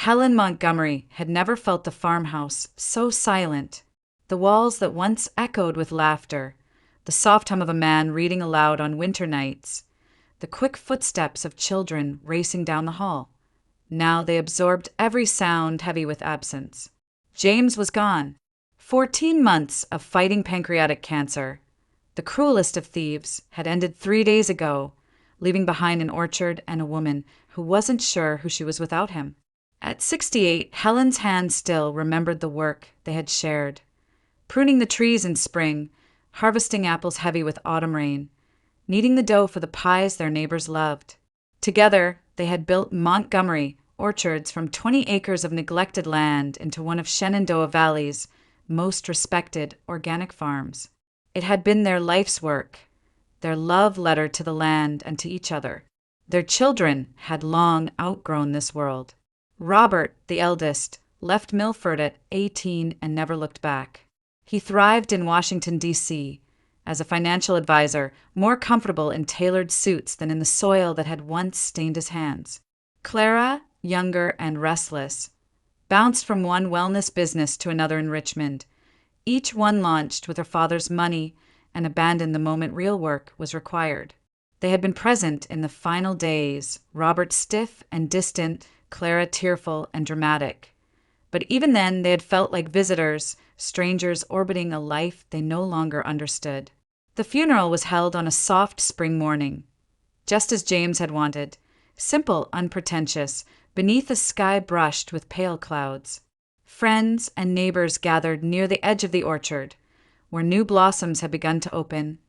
Helen Montgomery had never felt the farmhouse so silent. The walls that once echoed with laughter, the soft hum of a man reading aloud on winter nights, the quick footsteps of children racing down the hall. Now they absorbed every sound heavy with absence. James was gone. 14 months of fighting pancreatic cancer, the cruelest of thieves, had ended 3 days ago, leaving behind an orchard and a woman who wasn't sure who she was without him. At 68, Helen's hands still remembered the work they had shared. Pruning the trees in spring, harvesting apples heavy with autumn rain, kneading the dough for the pies their neighbors loved. Together, they had built Montgomery orchards from 20 acres of neglected land into one of Shenandoah Valley's most respected organic farms. It had been their life's work, their love letter to the land and to each other. Their children had long outgrown this world. Robert, the eldest, left Milford at 18 and never looked back. He thrived in Washington, D.C., as a financial advisor, more comfortable in tailored suits than in the soil that had once stained his hands. Clara, younger and restless, bounced from one wellness business to another in Richmond, each one launched with her father's money and abandoned the moment real work was required. They had been present in the final days, Robert stiff and distant, Clara tearful and dramatic. But even then, they had felt like visitors, strangers orbiting a life they no longer understood. The funeral was held on a soft spring morning, just as James had wanted, simple, unpretentious, beneath a sky brushed with pale clouds. Friends and neighbors gathered near the edge of the orchard, where new blossoms had begun to open,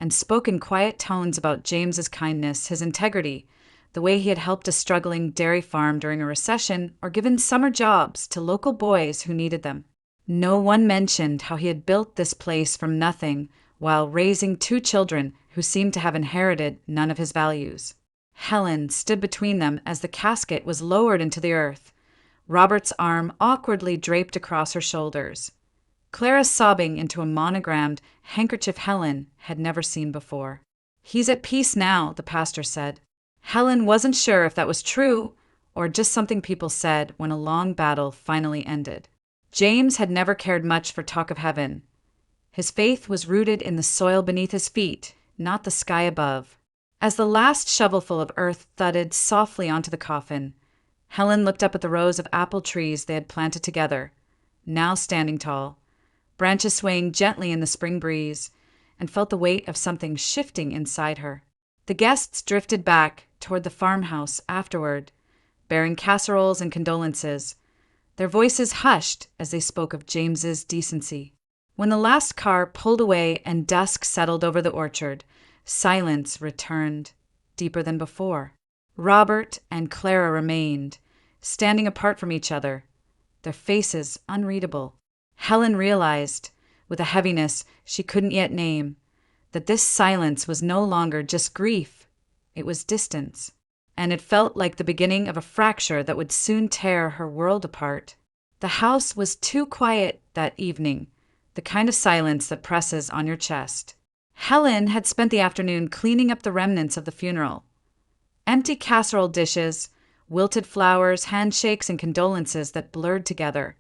and spoke in quiet tones about James's kindness, his integrity, the way he had helped a struggling dairy farm during a recession or given summer jobs to local boys who needed them. No one mentioned how he had built this place from nothing while raising 2 children who seemed to have inherited none of his values. Helen stood between them as the casket was lowered into the earth, Robert's arm awkwardly draped across her shoulders. Clara sobbing into a monogrammed handkerchief Helen had never seen before. "He's at peace now," the pastor said. Helen wasn't sure if that was true or just something people said when a long battle finally ended. James had never cared much for talk of heaven. His faith was rooted in the soil beneath his feet, not the sky above. As the last shovelful of earth thudded softly onto the coffin, Helen looked up at the rows of apple trees they had planted together, now standing tall, branches swaying gently in the spring breeze, and felt the weight of something shifting inside her. The guests drifted back toward the farmhouse afterward, bearing casseroles and condolences, their voices hushed as they spoke of James's decency. When the last car pulled away and dusk settled over the orchard, silence returned, deeper than before. Robert and Clara remained, standing apart from each other, their faces unreadable. Helen realized, with a heaviness she couldn't yet name, that this silence was no longer just grief, it was distance, and it felt like the beginning of a fracture that would soon tear her world apart. The house was too quiet that evening, the kind of silence that presses on your chest. Helen had spent the afternoon cleaning up the remnants of the funeral. Empty casserole dishes, wilted flowers, handshakes, and condolences that blurred together.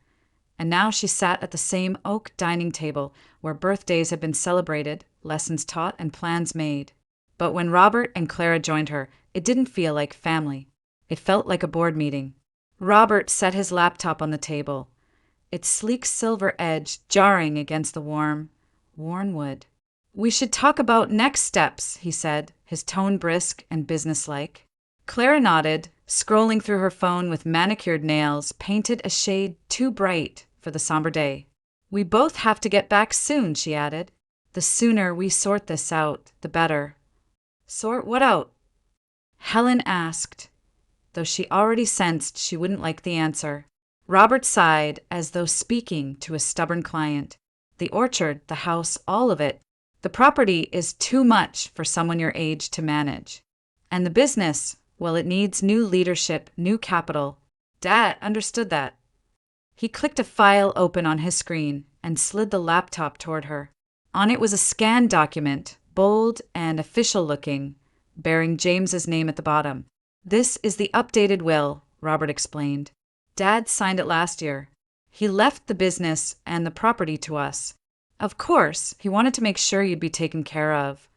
And now she sat at the same oak dining table where birthdays had been celebrated, lessons taught, and plans made. But when Robert and Clara joined her, it didn't feel like family. It felt like a board meeting. Robert set his laptop on the table, its sleek silver edge jarring against the warm, worn wood. "We should talk about next steps," he said, his tone brisk and businesslike. Clara nodded, scrolling through her phone with manicured nails painted a shade too bright for the somber day. "We both have to get back soon," she added. "The sooner we sort this out, the better." "Sort what out?" Helen asked, though she already sensed she wouldn't like the answer. Robert sighed, as though speaking to a stubborn client. "The orchard, the house, all of it. The property is too much for someone your age to manage. And the business, well, it needs new leadership, new capital." Dad understood that. He clicked a file open on his screen and slid the laptop toward her. On it was a scanned document, bold and official-looking, bearing James's name at the bottom. "This is the updated will," Robert explained. Dad signed it last year. He left the business and the property to us. Of course, he wanted to make sure you'd be taken care of,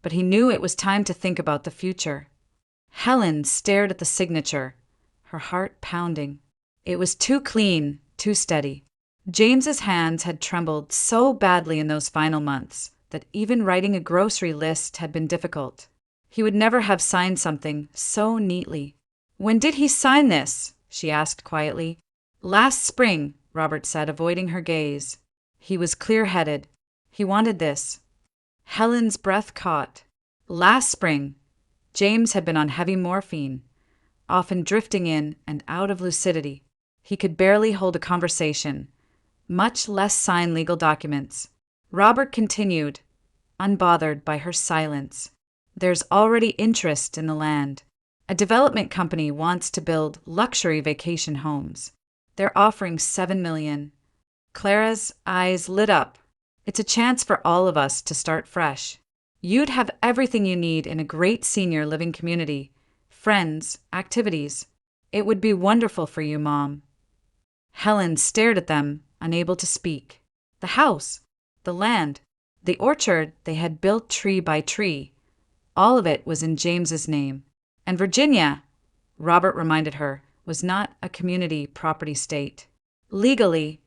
but he knew it was time to think about the future. Helen stared at the signature, her heart pounding. It was too clean, too steady. James's hands had trembled so badly in those final months that even writing a grocery list had been difficult. He would never have signed something so neatly. "When did he sign this?" she asked quietly. "Last spring," Robert said, avoiding her gaze. He was clear-headed. He wanted this. Helen's breath caught. Last spring. James had been on heavy morphine, often drifting in and out of lucidity. He could barely hold a conversation, much less sign legal documents. Robert continued, unbothered by her silence. "There's already interest in the land. A development company wants to build luxury vacation homes. They're offering $7 million. Clara's eyes lit up. "It's a chance for all of us to start fresh. You'd have everything you need in a great senior living community. Friends, activities. It would be wonderful for you, Mom." Helen stared at them, unable to speak. The house, the land, the orchard they had built tree by tree. All of it was in James's name. And Virginia, Robert reminded her, was not a community property state. Legally,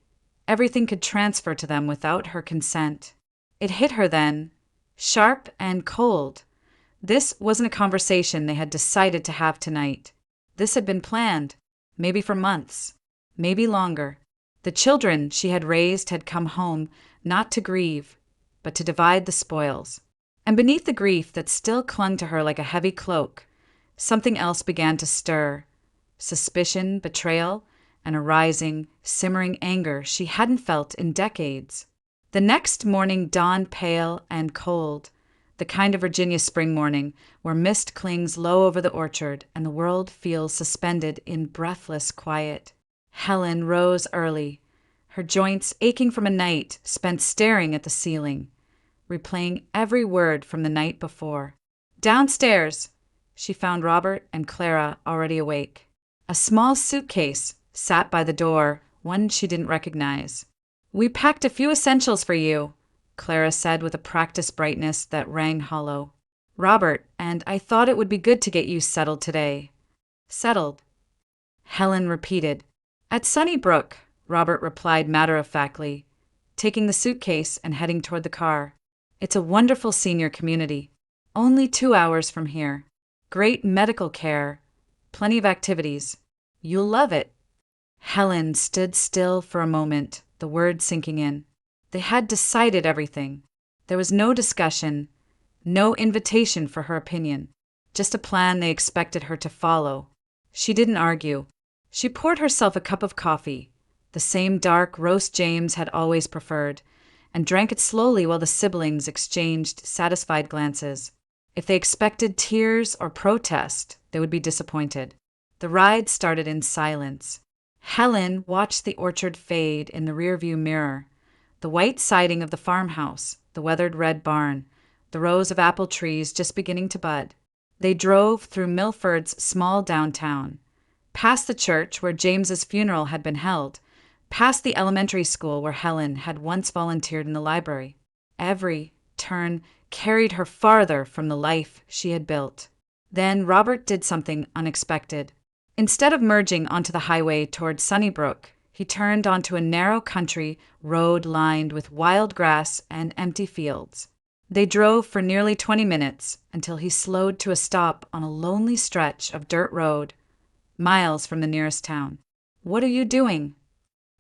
everything could transfer to them without her consent. It hit her then, sharp and cold. This wasn't a conversation they had decided to have tonight. This had been planned, maybe for months, maybe longer. The children she had raised had come home not to grieve, but to divide the spoils. And beneath the grief that still clung to her like a heavy cloak, something else began to stir. Suspicion, betrayal, and a rising, simmering anger she hadn't felt in decades. The next morning dawned pale and cold, the kind of Virginia spring morning where mist clings low over the orchard and the world feels suspended in breathless quiet. Helen rose early, her joints aching from a night spent staring at the ceiling, replaying every word from the night before. Downstairs, she found Robert and Clara already awake. A small suitcase sat by the door, one she didn't recognize. "We packed a few essentials for you," Clara said with a practiced brightness that rang hollow. "Robert, and I thought it would be good to get you settled today." "Settled?" Helen repeated. "At Sunnybrook," Robert replied matter-of-factly, taking the suitcase and heading toward the car. "It's a wonderful senior community. Only 2 hours from here. Great medical care. Plenty of activities. You'll love it." Helen stood still for a moment, the words sinking in. They had decided everything. There was no discussion, no invitation for her opinion, just a plan they expected her to follow. She didn't argue. She poured herself a cup of coffee, the same dark roast James had always preferred, and drank it slowly while the siblings exchanged satisfied glances. If they expected tears or protest, they would be disappointed. The ride started in silence. Helen watched the orchard fade in the rearview mirror, the white siding of the farmhouse, the weathered red barn, the rows of apple trees just beginning to bud. They drove through Milford's small downtown, past the church where James's funeral had been held, past the elementary school where Helen had once volunteered in the library. Every turn carried her farther from the life she had built. Then Robert did something unexpected. Instead of merging onto the highway toward Sunnybrook, he turned onto a narrow country road lined with wild grass and empty fields. They drove for nearly 20 minutes until he slowed to a stop on a lonely stretch of dirt road, miles from the nearest town. "What are you doing?"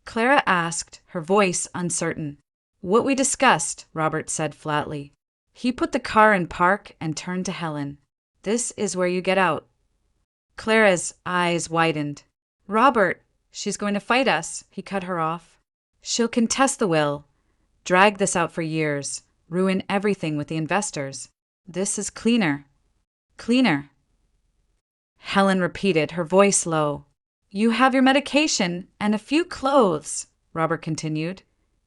Clara asked, her voice uncertain. "What we discussed," Robert said flatly. He put the car in park and turned to Helen. "This is where you get out." Clara's eyes widened. "Robert, she's going to fight us," he cut her off. "She'll contest the will, drag this out for years, ruin everything with the investors. This is cleaner." "Cleaner?" Helen repeated, her voice low. "You have your medication and a few clothes," Robert continued,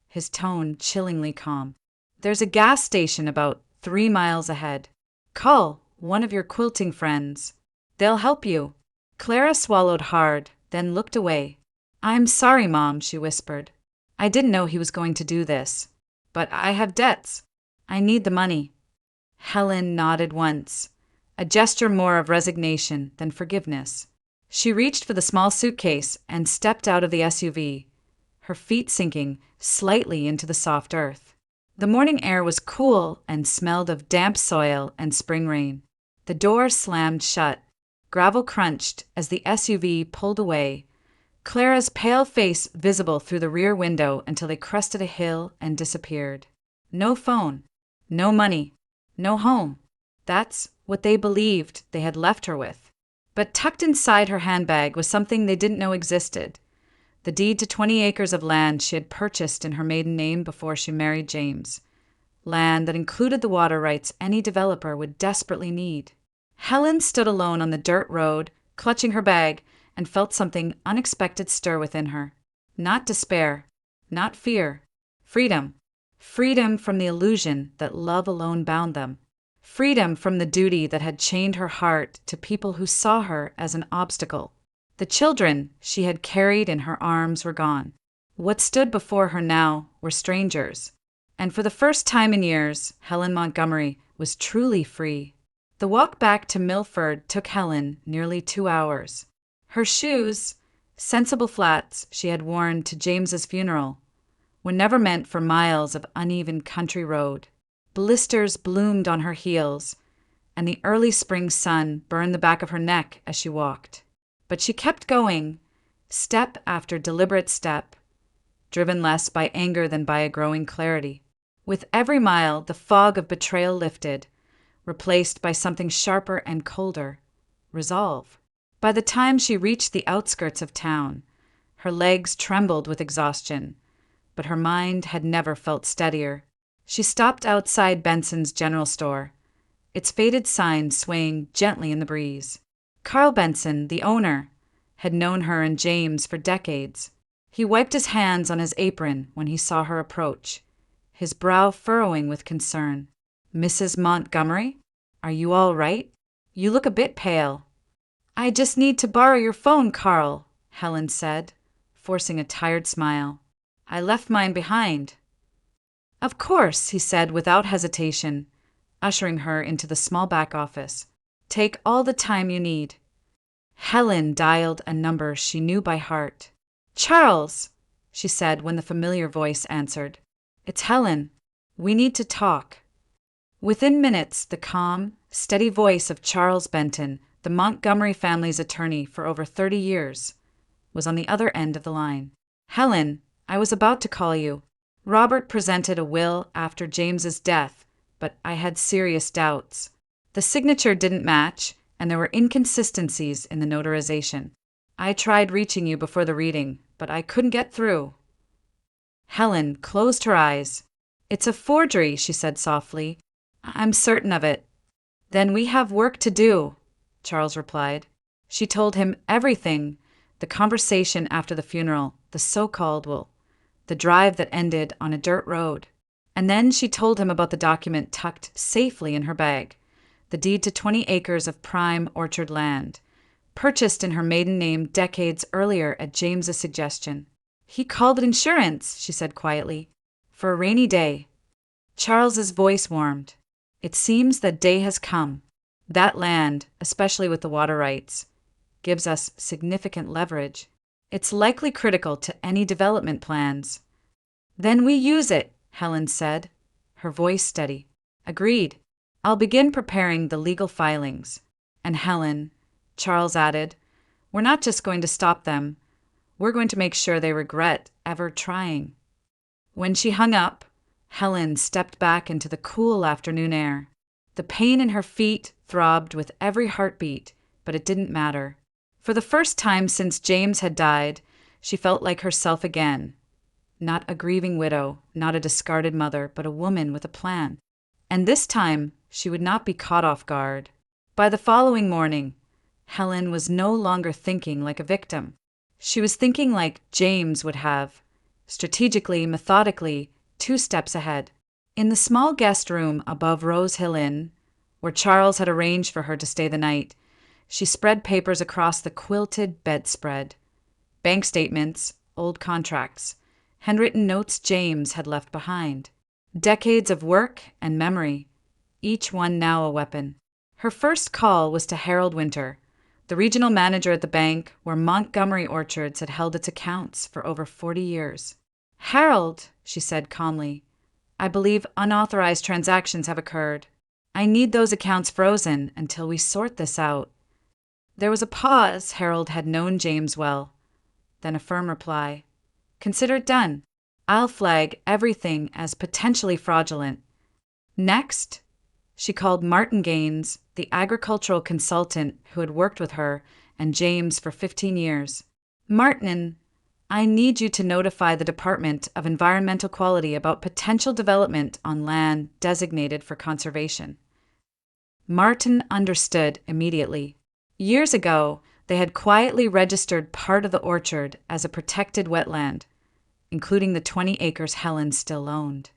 his tone chillingly calm. "There's a gas station about 3 miles ahead. Call one of your quilting friends. They'll help you." Clara swallowed hard, then looked away. I'm sorry, Mom, she whispered. I didn't know he was going to do this. But I have debts. I need the money. Helen nodded once, a gesture more of resignation than forgiveness. She reached for the small suitcase and stepped out of the SUV, her feet sinking slightly into the soft earth. The morning air was cool and smelled of damp soil and spring rain. The door slammed shut. Gravel crunched as the SUV pulled away, Clara's pale face visible through the rear window until they crested a hill and disappeared. No phone, no money, no home. That's what they believed they had left her with. But tucked inside her handbag was something they didn't know existed. The deed to 20 acres of land she had purchased in her maiden name before she married James. Land that included the water rights any developer would desperately need. Helen stood alone on the dirt road, clutching her bag, and felt something unexpected stir within her. Not despair, not fear. Freedom. Freedom from the illusion that love alone bound them. Freedom from the duty that had chained her heart to people who saw her as an obstacle. The children she had carried in her arms were gone. What stood before her now were strangers. And for the first time in years, Helen Montgomery was truly free. The walk back to Milford took Helen nearly 2 hours. Her shoes, sensible flats she had worn to James's funeral, were never meant for miles of uneven country road. Blisters bloomed on her heels, and the early spring sun burned the back of her neck as she walked. But she kept going, step after deliberate step, driven less by anger than by a growing clarity. With every mile, the fog of betrayal lifted, replaced by something sharper and colder, resolve. By the time she reached the outskirts of town, her legs trembled with exhaustion, but her mind had never felt steadier. She stopped outside Benson's general store, its faded sign swaying gently in the breeze. Carl Benson, the owner, had known her and James for decades. He wiped his hands on his apron when he saw her approach, his brow furrowing with concern. "Mrs. Montgomery? Are you all right? You look a bit pale." "I just need to borrow your phone, Carl," Helen said, forcing a tired smile. "I left mine behind." "Of course," he said without hesitation, ushering her into the small back office. "Take all the time you need." Helen dialed a number she knew by heart. "Charles," she said when the familiar voice answered. "It's Helen. We need to talk." Within minutes, the calm, steady voice of Charles Benton, the Montgomery family's attorney for over 30 years, was on the other end of the line. "Helen, I was about to call you. Robert presented a will after James's death, but I had serious doubts. The signature didn't match, and there were inconsistencies in the notarization. I tried reaching you before the reading, but I couldn't get through." Helen closed her eyes. "It's a forgery," she said softly. "I'm certain of it." "Then we have work to do," Charles replied. She told him everything, the conversation after the funeral, the so-called will, the drive that ended on a dirt road. And then she told him about the document tucked safely in her bag, the deed to 20 acres of prime orchard land, purchased in her maiden name decades earlier at James's suggestion. "He called it insurance," she said quietly, "for a rainy day." Charles's voice warmed. "It seems that day has come. That land, especially with the water rights, gives us significant leverage. It's likely critical to any development plans." "Then we use it," Helen said, her voice steady. "Agreed. I'll begin preparing the legal filings." "And Helen," Charles added, "we're not just going to stop them. We're going to make sure they regret ever trying." When she hung up, Helen stepped back into the cool afternoon air. The pain in her feet throbbed with every heartbeat, but it didn't matter. For the first time since James had died, she felt like herself again. Not a grieving widow, not a discarded mother, but a woman with a plan. And this time, she would not be caught off guard. By the following morning, Helen was no longer thinking like a victim. She was thinking like James would have, strategically, methodically, 2 steps ahead. In the small guest room above Rose Hill Inn, where Charles had arranged for her to stay the night, she spread papers across the quilted bedspread. bank statements, old contracts, handwritten notes James had left behind. Decades of work and memory, each one now a weapon. Her first call was to Harold Winter, the regional manager at the bank where Montgomery Orchards had held its accounts for over 40 years. "Harold," she said calmly, "I believe unauthorized transactions have occurred. I need those accounts frozen until we sort this out." There was a pause. Harold had known James well. Then a firm reply. "Consider it done. I'll flag everything as potentially fraudulent." Next, she called Martin Gaines, the agricultural consultant who had worked with her and James for 15 years. "Martin, I need you to notify the Department of Environmental Quality about potential development on land designated for conservation." Martin understood immediately. Years ago, they had quietly registered part of the orchard as a protected wetland, including the 20 acres Helen still owned.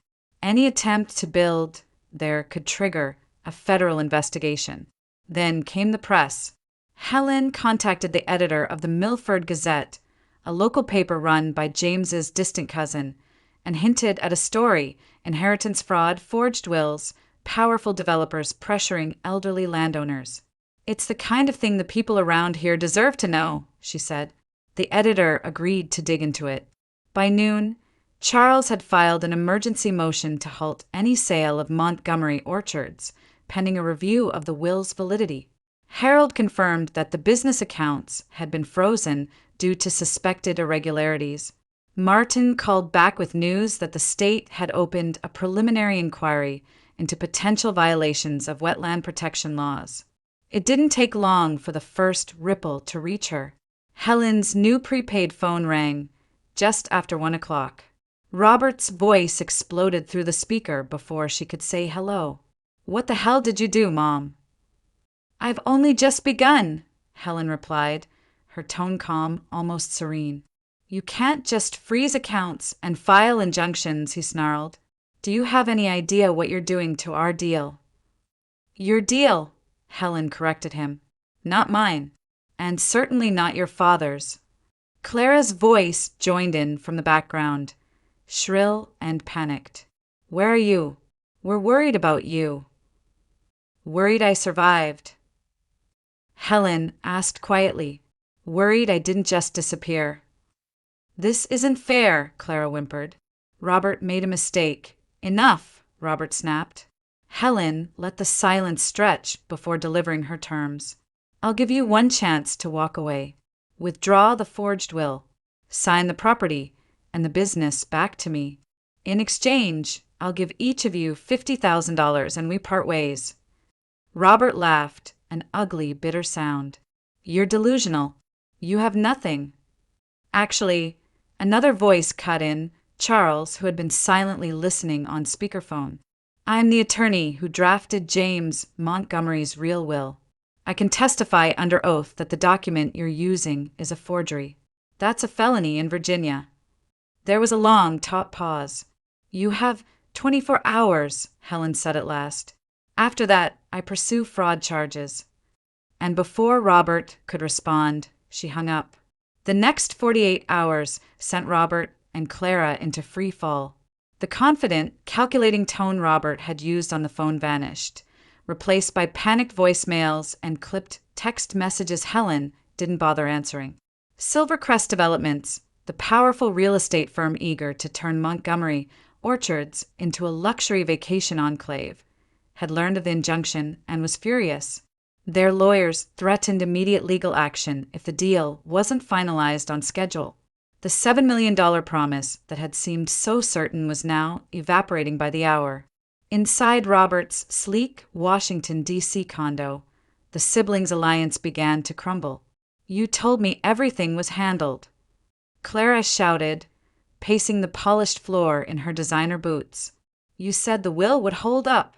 Any attempt to build there could trigger a federal investigation. Then came the press. Helen contacted the editor of the Milford Gazette, a local paper run by James's distant cousin, and hinted at a story: inheritance fraud, forged wills, powerful developers pressuring elderly landowners. "It's the kind of thing the people around here deserve to know," she said. The editor agreed to dig into it. By noon, Charles had filed an emergency motion to halt any sale of Montgomery Orchards, pending a review of the will's validity. Harold confirmed that the business accounts had been frozen due to suspected irregularities. Martin called back with news that the state had opened a preliminary inquiry into potential violations of wetland protection laws. It didn't take long for the first ripple to reach her. Helen's new prepaid phone rang just after 1 o'clock. Robert's voice exploded through the speaker before she could say hello. "What the hell did you do, Mom?" "I've only just begun," Helen replied, her tone calm, almost serene. "You can't just freeze accounts and file injunctions," he snarled. "Do you have any idea what you're doing to our deal?" "Your deal," Helen corrected him. "Not mine, and certainly not your father's." Clara's voice joined in from the background, shrill and panicked. "Where are you? We're worried about you." "Worried I survived." Helen asked quietly. "Worried I didn't just disappear." "This isn't fair," Clara whimpered. "Robert made a mistake." "Enough," Robert snapped. Helen let the silence stretch before delivering her terms. "I'll give you one chance to walk away. Withdraw the forged will. Sign the property and the business back to me. In exchange, I'll give each of you $50,000 and we part ways." Robert laughed, an ugly, bitter sound. "You're delusional. You have nothing." Actually, another voice cut in, Charles, who had been silently listening on speakerphone. "I'm the attorney who drafted James Montgomery's real will. I can testify under oath that the document you're using is a forgery. That's a felony in Virginia." There was a long, taut pause. "You have 24 hours, Helen said at last. "After that, I pursue fraud charges." And before Robert could respond, she hung up. The next 48 hours sent Robert and Clara into free fall. The confident, calculating tone Robert had used on the phone vanished, replaced by panicked voicemails and clipped text messages Helen didn't bother answering. Silvercrest Developments, the powerful real estate firm eager to turn Montgomery Orchards into a luxury vacation enclave, had learned of the injunction and was furious. Their lawyers threatened immediate legal action if the deal wasn't finalized on schedule. The $7 million promise that had seemed so certain was now evaporating by the hour. Inside Robert's sleek Washington, D.C. condo, the siblings' alliance began to crumble. "You told me everything was handled," Clara shouted, pacing the polished floor in her designer boots. "You said the will would hold up.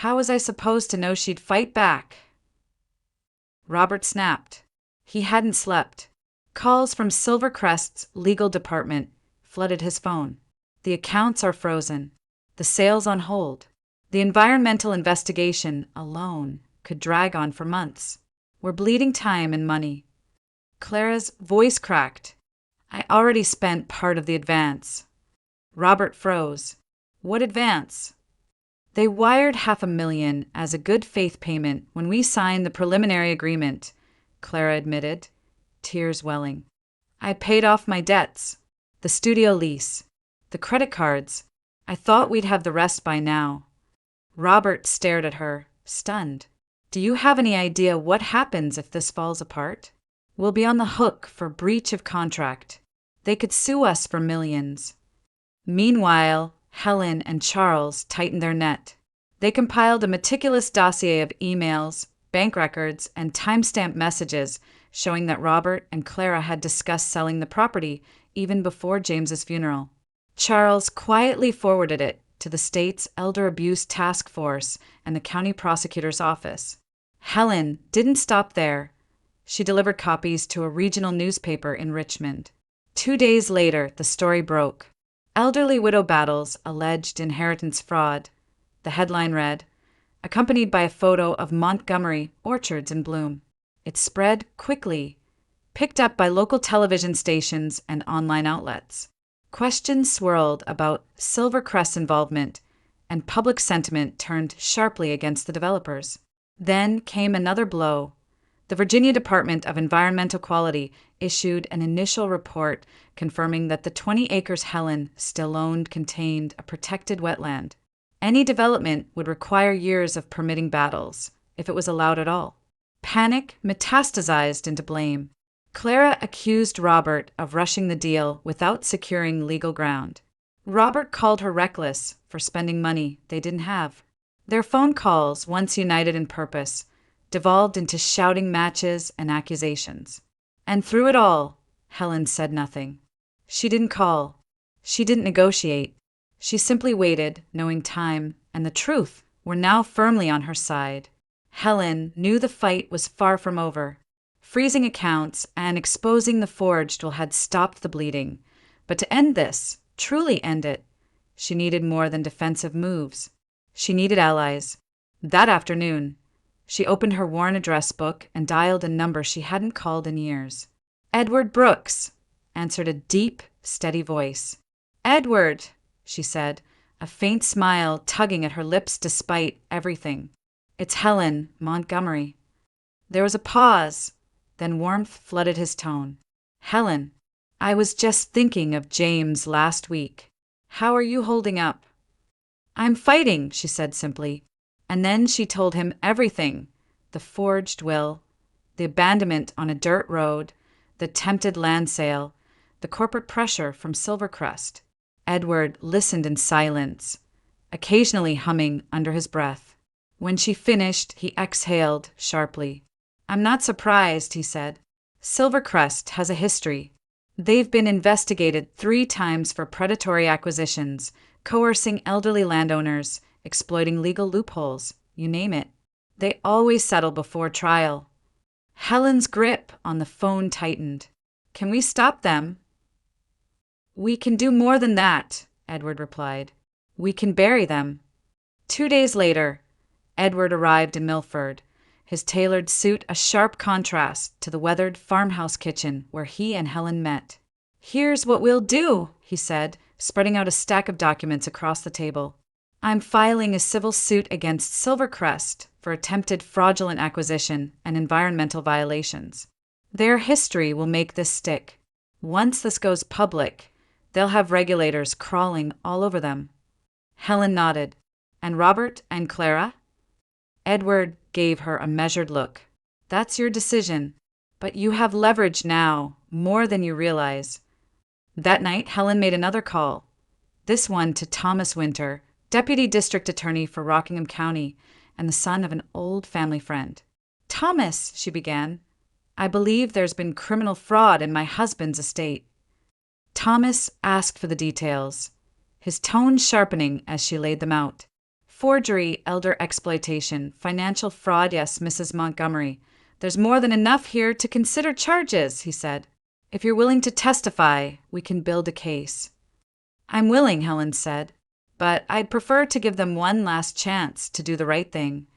How was I supposed to know she'd fight back?" Robert snapped. He hadn't slept. Calls from Silvercrest's legal department flooded his phone. "The accounts are frozen. The sale's on hold. The environmental investigation alone could drag on for months. We're bleeding time and money." Clara's voice cracked. I already spent part of the advance. Robert froze. What advance? They wired $500,000 as a good faith payment when we signed the preliminary agreement, Clara admitted, tears welling. I paid off my debts, the studio lease, the credit cards. I thought we'd have the rest by now. Robert stared at her, stunned. Do you have any idea what happens if this falls apart? We'll be on the hook for breach of contract. They could sue us for millions. Meanwhile, Helen and Charles tightened their net. They compiled a meticulous dossier of emails, bank records, and timestamped messages showing that Robert and Clara had discussed selling the property even before James's funeral. Charles quietly forwarded it to the state's Elder Abuse Task Force and the county prosecutor's office. Helen didn't stop there. She delivered copies to a regional newspaper in Richmond. 2 days later, the story broke. Elderly widow battles alleged inheritance fraud. The headline read, accompanied by a photo of Montgomery orchards in bloom. It spread quickly, picked up by local television stations and online outlets. Questions swirled about Silvercrest's involvement, and public sentiment turned sharply against the developers. Then came another blow. The Virginia Department of Environmental Quality issued an initial report confirming that the 20 acres Helen still owned contained a protected wetland. Any development would require years of permitting battles, if it was allowed at all. Panic metastasized into blame. Clara accused Robert of rushing the deal without securing legal ground. Robert called her reckless for spending money they didn't have. Their phone calls, once united in purpose, devolved into shouting matches and accusations. And through it all, Helen said nothing. She didn't call. She didn't negotiate. She simply waited, knowing time and the truth were now firmly on her side. Helen knew the fight was far from over. Freezing accounts and exposing the forged will had stopped the bleeding. But to end this, truly end it, she needed more than defensive moves. She needed allies. That afternoon, she opened her worn address book and dialed a number she hadn't called in years. Edward Brooks, answered a deep, steady voice. Edward, she said, a faint smile tugging at her lips despite everything. It's Helen, Montgomery. There was a pause, then warmth flooded his tone. Helen, I was just thinking of James last week. How are you holding up? I'm fighting, she said simply. And then she told him everything. The forged will, the abandonment on a dirt road, the tempted land sale, the corporate pressure from Silvercrest. Edward listened in silence, occasionally humming under his breath. When she finished, he exhaled sharply. I'm not surprised, he said. Silvercrest has a history. They've been investigated 3 times for predatory acquisitions, coercing elderly landowners, exploiting legal loopholes, you name it. They always settle before trial. Helen's grip on the phone tightened. Can we stop them? We can do more than that, Edward replied. We can bury them. 2 days later, Edward arrived in Milford, his tailored suit a sharp contrast to the weathered farmhouse kitchen where he and Helen met. Here's what we'll do, he said, spreading out a stack of documents across the table. I'm filing a civil suit against Silvercrest for attempted fraudulent acquisition and environmental violations. Their history will make this stick. Once this goes public, they'll have regulators crawling all over them. Helen nodded. And Robert and Clara? Edward gave her a measured look. That's your decision, but you have leverage now, more than you realize. That night, Helen made another call, this one to Thomas Winter, Deputy District Attorney for Rockingham County and the son of an old family friend. Thomas, she began, I believe there's been criminal fraud in my husband's estate. Thomas asked for the details, his tone sharpening as she laid them out. Forgery, elder exploitation, financial fraud, yes, Mrs. Montgomery. There's more than enough here to consider charges, he said. If you're willing to testify, we can build a case. I'm willing, Helen said, but I'd prefer to give them one last chance to do the right thing.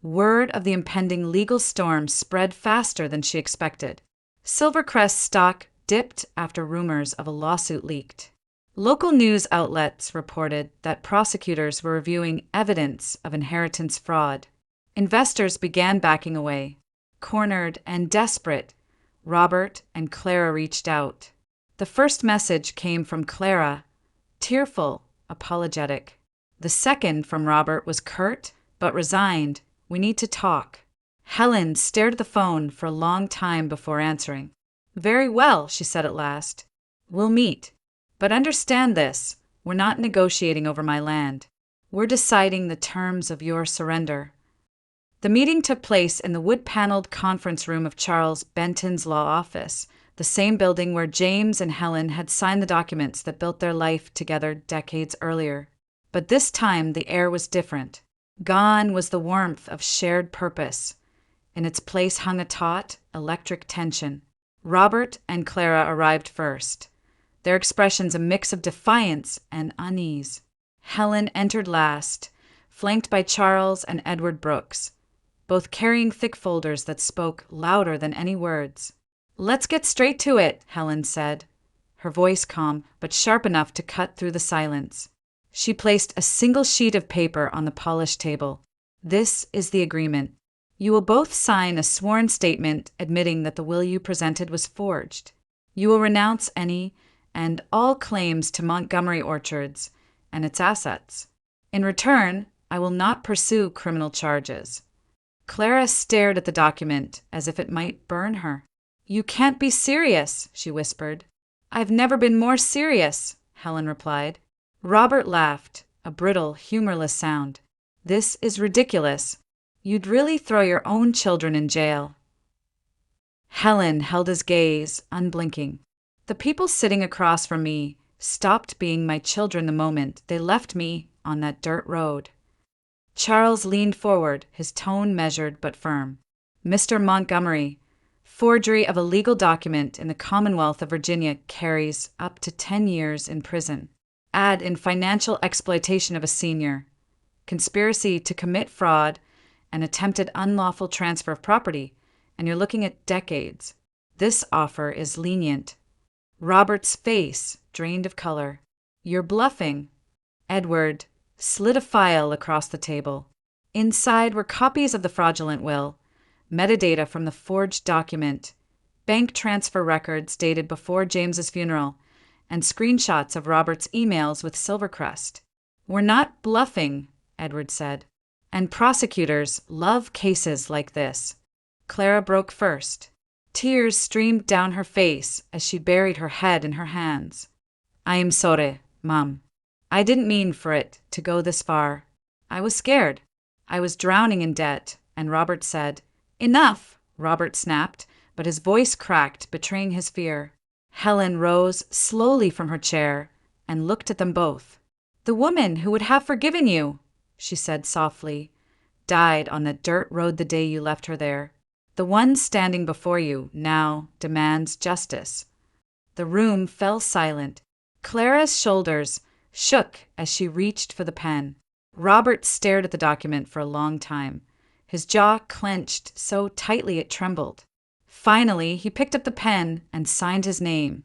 Word of the impending legal storm spread faster than she expected. Silvercrest stock dipped after rumors of a lawsuit leaked. Local news outlets reported that prosecutors were reviewing evidence of inheritance fraud. Investors began backing away. Cornered and desperate, Robert and Clara reached out. The first message came from Clara, tearful, apologetic. The second from Robert was curt, but resigned. "We need to talk." Helen stared at the phone for a long time before answering. "Very well," she said at last. "We'll meet. But understand this, we're not negotiating over my land. We're deciding the terms of your surrender." The meeting took place in the wood-paneled conference room of Charles Benton's law office, the same building where James and Helen had signed the documents that built their life together decades earlier. But this time the air was different. Gone was the warmth of shared purpose. In its place hung a taut, electric tension. Robert and Clara arrived first, their expressions a mix of defiance and unease. Helen entered last, flanked by Charles and Edward Brooks, both carrying thick folders that spoke louder than any words. "Let's get straight to it," Helen said, her voice calm but sharp enough to cut through the silence. She placed a single sheet of paper on the polished table. "This is the agreement. You will both sign a sworn statement admitting that the will you presented was forged. You will renounce any and all claims to Montgomery Orchards and its assets. In return, I will not pursue criminal charges." Clara stared at the document as if it might burn her. "You can't be serious," she whispered. "I've never been more serious," Helen replied. Robert laughed, a brittle, humorless sound. "This is ridiculous. You'd really throw your own children in jail." Helen held his gaze, unblinking. "The people sitting across from me stopped being my children the moment they left me on that dirt road." Charles leaned forward, his tone measured but firm. "Mr. Montgomery, forgery of a legal document in the Commonwealth of Virginia carries up to 10 years in prison. Add in financial exploitation of a senior, conspiracy to commit fraud, and attempted unlawful transfer of property, and you're looking at decades. This offer is lenient." Robert's face drained of color. "You're bluffing." Edward slid a file across the table. Inside were copies of the fraudulent will, metadata from the forged document, bank transfer records dated before James's funeral, and screenshots of Robert's emails with Silvercrest. "We're not bluffing," Edward said. "And prosecutors love cases like this." Clara broke first. Tears streamed down her face as she buried her head in her hands. "I am sorry, Mom. I didn't mean for it to go this far. I was scared. I was drowning in debt," and Robert said. "Enough!" Robert snapped, but his voice cracked, betraying his fear. Helen rose slowly from her chair and looked at them both. "The woman who would have forgiven you," she said softly, "died on that dirt road the day you left her there. The one standing before you now demands justice." The room fell silent. Clara's shoulders shook as she reached for the pen. Robert stared at the document for a long time, his jaw clenched so tightly it trembled. Finally, he picked up the pen and signed his name,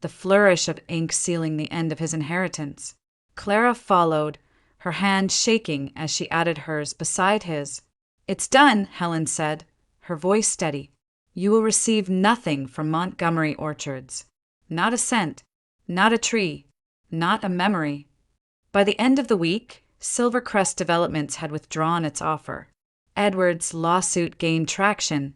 the flourish of ink sealing the end of his inheritance. Clara followed, her hand shaking as she added hers beside his. "It's done," Helen said, her voice steady. "You will receive nothing from Montgomery Orchards. Not a cent, not a tree, not a memory." By the end of the week, Silvercrest Developments had withdrawn its offer. Edward's lawsuit gained traction,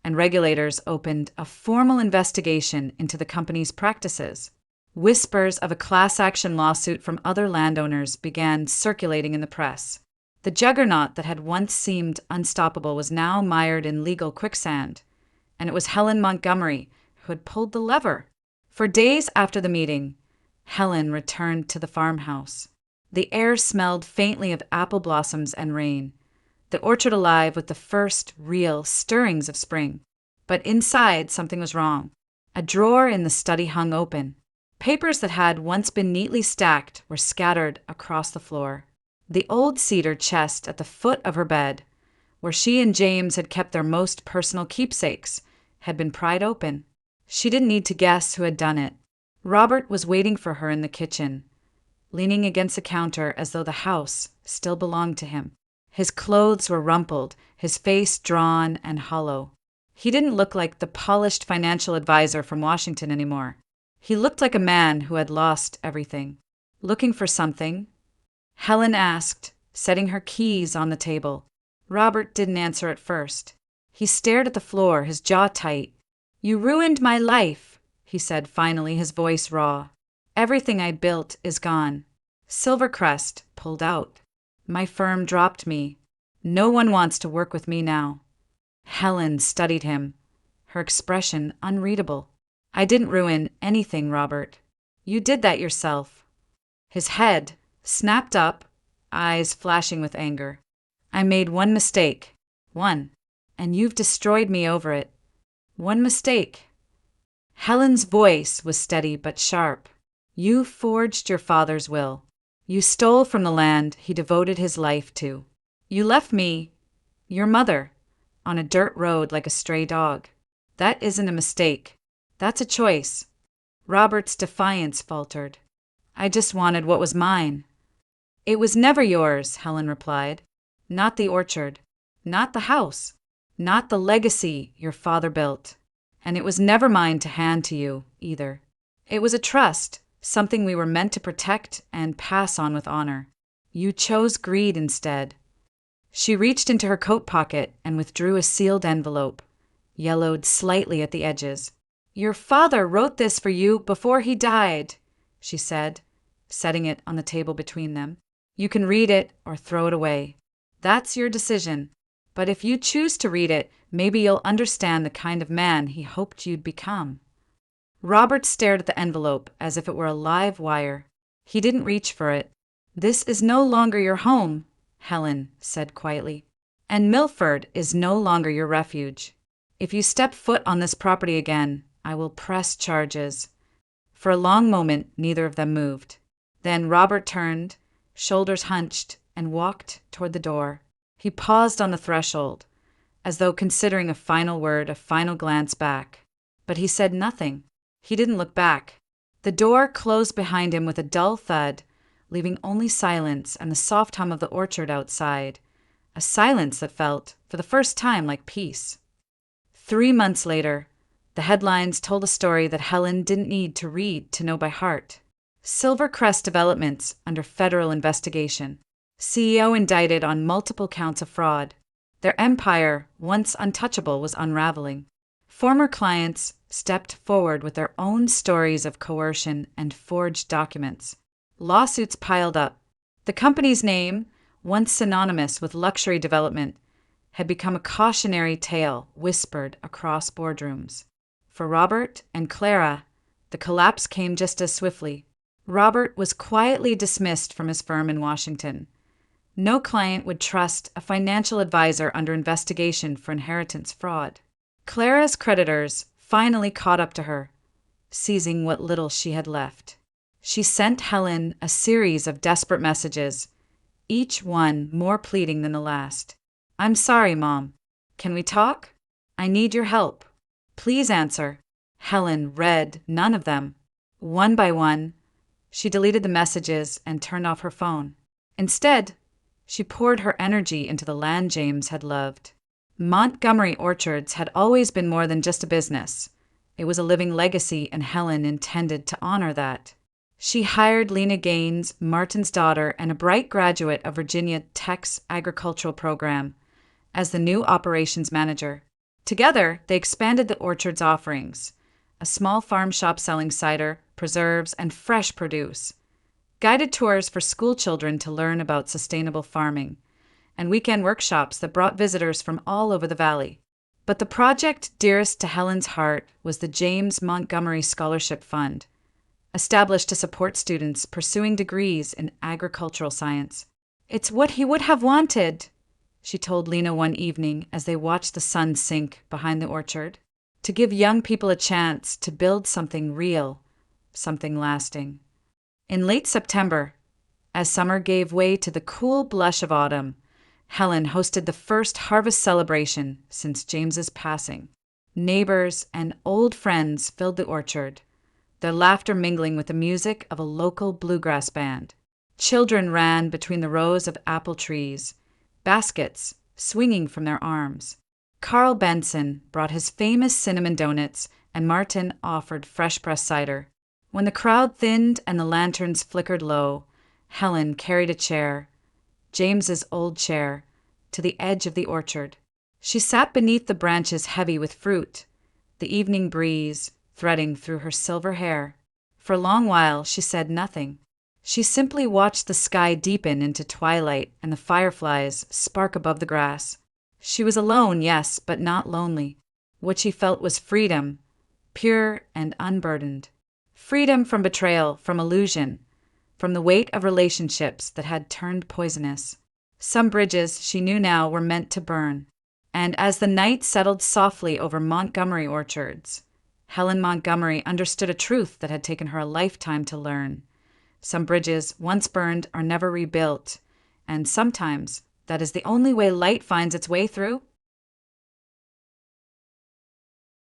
and regulators opened a formal investigation into the company's practices. Whispers of a class action lawsuit from other landowners began circulating in the press. The juggernaut that had once seemed unstoppable was now mired in legal quicksand, and it was Helen Montgomery who had pulled the lever. For days after the meeting, Helen returned to the farmhouse. The air smelled faintly of apple blossoms and rain, the orchard alive with the first real stirrings of spring. But inside, something was wrong. A drawer in the study hung open. Papers that had once been neatly stacked were scattered across the floor. The old cedar chest at the foot of her bed, where she and James had kept their most personal keepsakes, had been pried open. She didn't need to guess who had done it. Robert was waiting for her in the kitchen, leaning against the counter as though the house still belonged to him. His clothes were rumpled, his face drawn and hollow. He didn't look like the polished financial advisor from Washington anymore. He looked like a man who had lost everything. "Looking for something?" Helen asked, setting her keys on the table. Robert didn't answer at first. He stared at the floor, his jaw tight. "You ruined my life," he said finally, his voice raw. "Everything I built is gone. Silvercrest pulled out. My firm dropped me. No one wants to work with me now." Helen studied him, her expression unreadable. "I didn't ruin anything, Robert. You did that yourself." His head snapped up, eyes flashing with anger. "I made one mistake. One. And you've destroyed me over it. One mistake." Helen's voice was steady but sharp. "You forged your father's will. You stole from the land he devoted his life to. You left me, your mother, on a dirt road like a stray dog. That isn't a mistake. That's a choice." Robert's defiance faltered. "I just wanted what was mine." "It was never yours," Helen replied. "Not the orchard. Not the house. Not the legacy your father built. And it was never mine to hand to you, either. It was a trust, something we were meant to protect and pass on with honor. You chose greed instead." She reached into her coat pocket and withdrew a sealed envelope, yellowed slightly at the edges. "Your father wrote this for you before he died," she said, setting it on the table between them. "You can read it or throw it away. That's your decision. But if you choose to read it, maybe you'll understand the kind of man he hoped you'd become." Robert stared at the envelope as if it were a live wire. He didn't reach for it. "This is no longer your home," Helen said quietly. "And Milford is no longer your refuge. If you step foot on this property again, I will press charges." For a long moment, neither of them moved. Then Robert turned, shoulders hunched, and walked toward the door. He paused on the threshold, as though considering a final word, a final glance back. But he said nothing. He didn't look back. The door closed behind him with a dull thud, leaving only silence and the soft hum of the orchard outside, a silence that felt, for the first time, like peace. 3 months later, the headlines told a story that Helen didn't need to read to know by heart. Silvercrest Developments under federal investigation. CEO indicted on multiple counts of fraud. Their empire, once untouchable, was unraveling. Former clients stepped forward with their own stories of coercion and forged documents. Lawsuits piled up. The company's name, once synonymous with luxury development, had become a cautionary tale whispered across boardrooms. For Robert and Clara, the collapse came just as swiftly. Robert was quietly dismissed from his firm in Washington. No client would trust a financial advisor under investigation for inheritance fraud. Clara's creditors finally caught up to her, seizing what little she had left. She sent Helen a series of desperate messages, each one more pleading than the last. "I'm sorry, Mom. Can we talk? I need your help. Please answer." Helen read none of them. One by one, she deleted the messages and turned off her phone. Instead, she poured her energy into the land James had loved. Montgomery Orchards had always been more than just a business. It was a living legacy, and Helen intended to honor that. She hired Lena Gaines, Martin's daughter, and a bright graduate of Virginia Tech's agricultural program, as the new operations manager. Together, they expanded the orchard's offerings, a small farm shop selling cider, preserves, and fresh produce, guided tours for school children to learn about sustainable farming, and weekend workshops that brought visitors from all over the valley. But the project dearest to Helen's heart was the James Montgomery Scholarship Fund, established to support students pursuing degrees in agricultural science. "It's what he would have wanted," she told Lena one evening as they watched the sun sink behind the orchard, "to give young people a chance to build something real, something lasting." In late September, as summer gave way to the cool blush of autumn, Helen hosted the first harvest celebration since James's passing. Neighbors and old friends filled the orchard, their laughter mingling with the music of a local bluegrass band. Children ran between the rows of apple trees, baskets swinging from their arms. Carl Benson brought his famous cinnamon donuts, and Martin offered fresh-pressed cider. When the crowd thinned and the lanterns flickered low, Helen carried a chair, James's old chair, to the edge of the orchard. She sat beneath the branches heavy with fruit, the evening breeze threading through her silver hair. For a long while she said nothing. She simply watched the sky deepen into twilight and the fireflies spark above the grass. She was alone, yes, but not lonely. What she felt was freedom, pure and unburdened. Freedom from betrayal, from illusion, from the weight of relationships that had turned poisonous. Some bridges, she knew now, were meant to burn. And as the night settled softly over Montgomery orchards, Helen Montgomery understood a truth that had taken her a lifetime to learn. Some bridges, once burned, are never rebuilt, and sometimes that is the only way light finds its way through.